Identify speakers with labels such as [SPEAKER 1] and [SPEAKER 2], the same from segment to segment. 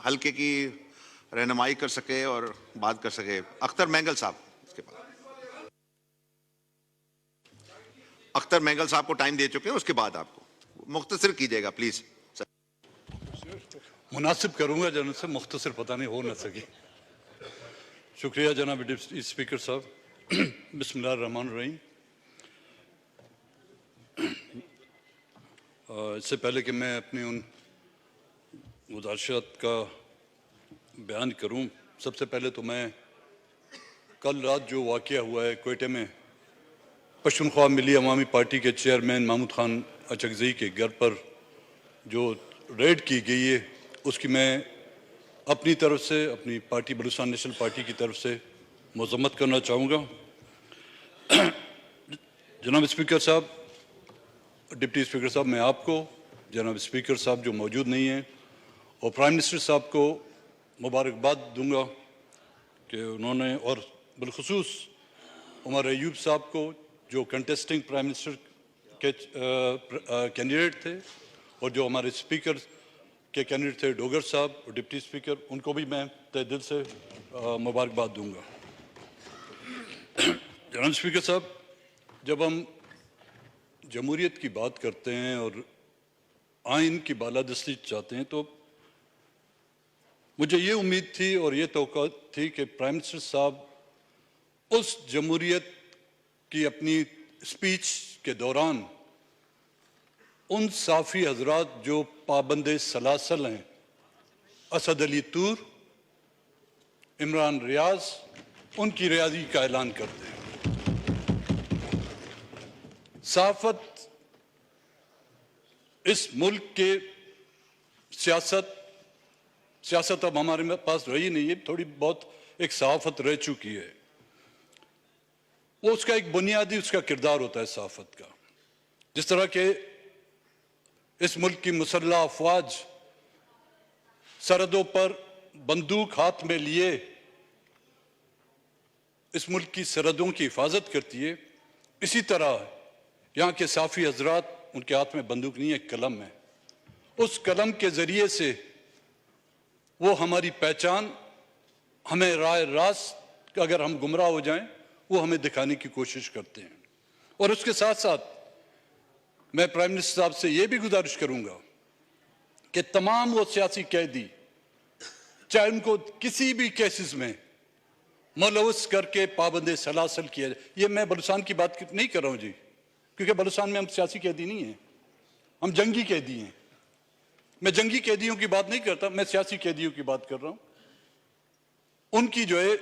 [SPEAKER 1] हल्के की रहनुमाई कर सके और बात कर सके। अख्तर मेंगल साहब, इसके बाद अख्तर मेंगल साहब को टाइम दे चुके हैं, उसके बाद आपको मुख्तसर कीजिएगा प्लीज।
[SPEAKER 2] मुनासिब करूंगा जनाब से, मुख्तसर पता नहीं हो न सकी। शुक्रिया जनाब डिप्टी स्पीकर साहब। बिस्मिल्लाहिर्रहमानिर्रहीम। इससे पहले कि मैं अपनी उन गुज़ारिशात का बयान करूं, सबसे पहले तो मैं कल रात जो वाक़या हुआ है क्वेटा में पश्तूनख्वा मिली अवामी पार्टी के चेयरमैन महमूद खान अचकज़ई के घर पर जो रेड की गई है, उसकी मैं अपनी तरफ से, अपनी पार्टी बलूचिस्तान नेशनल पार्टी की तरफ से मज़म्मत करना चाहूँगा। जनाब स्पीकर साहब, डिप्टी स्पीकर साहब, मैं आपको, जनाब स्पीकर साहब जो मौजूद नहीं हैं, और प्राइम मिनिस्टर साहब को मुबारकबाद दूंगा कि उन्होंने, और बिलखुसूस उमर अयूब साहब को जो कंटेस्टिंग प्राइम मिनिस्टर के कैंडिडेट थे, और जो हमारे स्पीकर के कैंडिडेट थे डोगर साहब और डिप्टी स्पीकर, उनको भी मैं तहे दिल से मुबारकबाद दूंगा। जनाब स्पीकर साहब, जब हम जमहूरियत की बात करते हैं और आइन की बालादस्ती चाहते हैं, तो मुझे ये उम्मीद थी और ये तवक्को थी कि प्राइम मिनिस्टर साहब उस जमहूरियत की अपनी स्पीच के दौरान उन साफ़ी हजरात जो पाबंद सलासल हैं, असद अली तूर, इमरान रियाज, उनकी रिहाई का ऐलान करते हैं। सहाफ़त इस मुल्क के सियासत अब हमारे पास रही नहीं है, थोड़ी बहुत एक सहाफ़त रह चुकी है। वो उसका एक बुनियादी उसका किरदार होता है सहाफ़त का। जिस तरह के इस मुल्क की मुसल्लह अफवाज सरहदों पर बंदूक हाथ में लिए इस मुल्क की सरहदों की हिफाजत करती है, इसी तरह यहाँ के साफ़ी हजरात, उनके हाथ में बंदूक नहीं है, कलम है। उस कलम के ज़रिए से वो हमारी पहचान, हमें राह रास्त, अगर हम गुमराह हो जाएं, वो हमें दिखाने की कोशिश करते हैं। और उसके साथ साथ मैं प्राइम मिनिस्टर साहब से ये भी गुजारिश करूंगा कि तमाम वो सियासी कैदी, चाहे उनको किसी भी केसेस में मुलव्वस करके पाबंद सलासल किया जाए, ये मैं बलूचिस्तान की बात नहीं कर रहा हूँ जी, क्योंकि बलूचिस्तान में हम सियासी कैदी नहीं हैं, हम जंगी कैदी हैं। मैं जंगी कैदियों की बात नहीं करता, मैं सियासी कैदियों की बात कर रहा हूं। उनकी जो है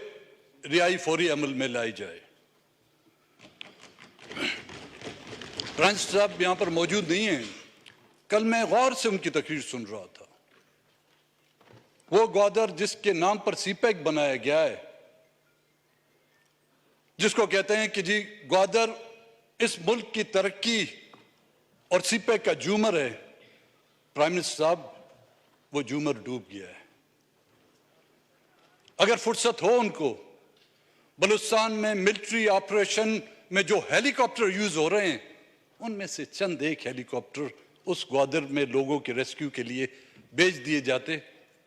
[SPEAKER 2] रिहाई फौरी अमल में लाई जाए। प्रांत साहब यहां पर मौजूद नहीं हैं। कल मैं गौर से उनकी तकरीर सुन रहा था। वो ग्वादर जिसके नाम पर सीपैक बनाया गया है, जिसको कहते हैं कि जी ग्वादर इस मुल्क की तरक्की और सीपैक का जूमर है, प्राइम मिनिस्टर साहब वो जूमर डूब गया है। अगर फुर्सत हो उनको, बलूचिस्तान में मिलिट्री ऑपरेशन में जो हेलीकॉप्टर यूज हो रहे हैं, उनमें से चंद एक हेलीकॉप्टर उस ग्वादर में लोगों के रेस्क्यू के लिए भेज दिए जाते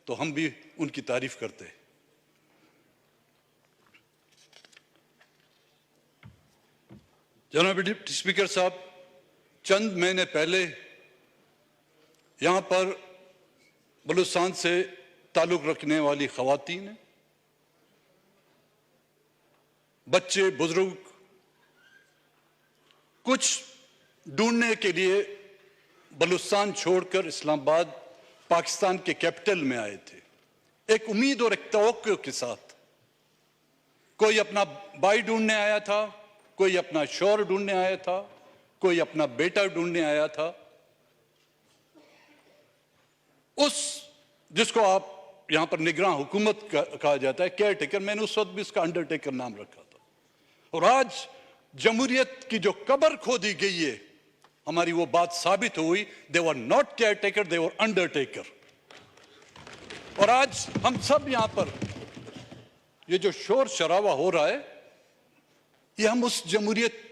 [SPEAKER 2] तो हम भी उनकी तारीफ करते। जनाब डिप्टी स्पीकर साहब, चंद महीने पहले यहां पर बलूचिस्तान से ताल्लुक रखने वाली खवातीन, बच्चे, बुजुर्ग कुछ ढूंढने के लिए बलूचिस्तान छोड़कर इस्लामाबाद, पाकिस्तान के कैपिटल में आए थे, एक उम्मीद और एक तवक्को के साथ। कोई अपना भाई ढूंढने आया था, कोई अपना शौहर ढूंढने आया था, कोई अपना बेटा ढूंढने आया था। उस जिसको आप यहां पर निगरान हुकूमत कहा जाता है, केयर टेकर, मैंने उस वक्त भी उसका अंडरटेकर नाम रखा था। और आज जमहूरियत की जो कब्र खोदी गई है, हमारी वो बात साबित हुई, they were not caretaker, they were undertaker. और आज हम सब यहां पर ये जो शोर शराबा हो रहा है, ये हम उस जमहूरियत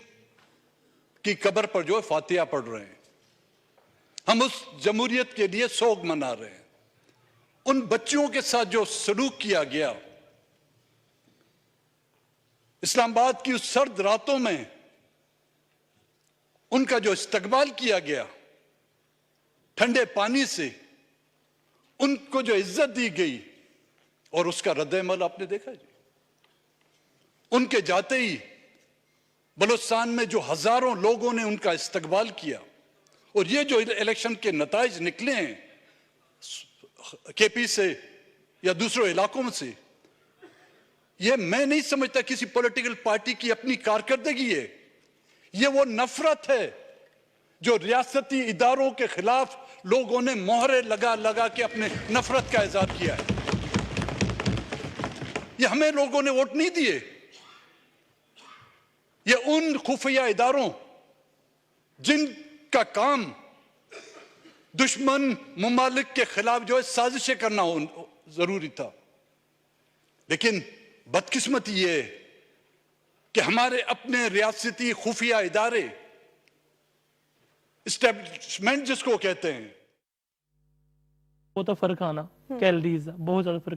[SPEAKER 2] की कब्र पर जो है फातिहा पढ़ रहे हैं, हम उस जमहूरियत के लिए सोग मना रहे हैं। उन बच्चियों के साथ जो सलूक किया गया, इस्लामाबाद की उस सर्द रातों में उनका जो इस्तकबाल किया गया ठंडे पानी से, उनको जो इज्जत दी गई, और उसका रद्द-ए-अमल आपने देखा जी। उनके जाते ही बलूचिस्तान में जो हजारों लोगों ने उनका इस्तकबाल किया, और ये जो इलेक्शन के नताइज निकले हैं केपी से या दूसरे इलाकों से, ये मैं नहीं समझता किसी पॉलिटिकल पार्टी की अपनी कारकर्दगी है। ये वो नफरत है जो रियासती इदारों के खिलाफ लोगों ने मोहरे लगा लगा के अपने नफरत का इजहार किया है। ये हमें लोगों ने वोट नहीं दिए, ये उन खुफिया इदारों जिनका काम दुश्मन मुमालिक के खिलाफ जो है साजिशें करना जरूरी था। लेकिन बदकिस्मती ये है कि हमारे अपने रियासती खुफिया इदारे, एस्टेब्लिशमेंट जिसको कहते हैं,
[SPEAKER 3] वो तो फर्क आना कैलोरीज बहुत ज्यादा फर्क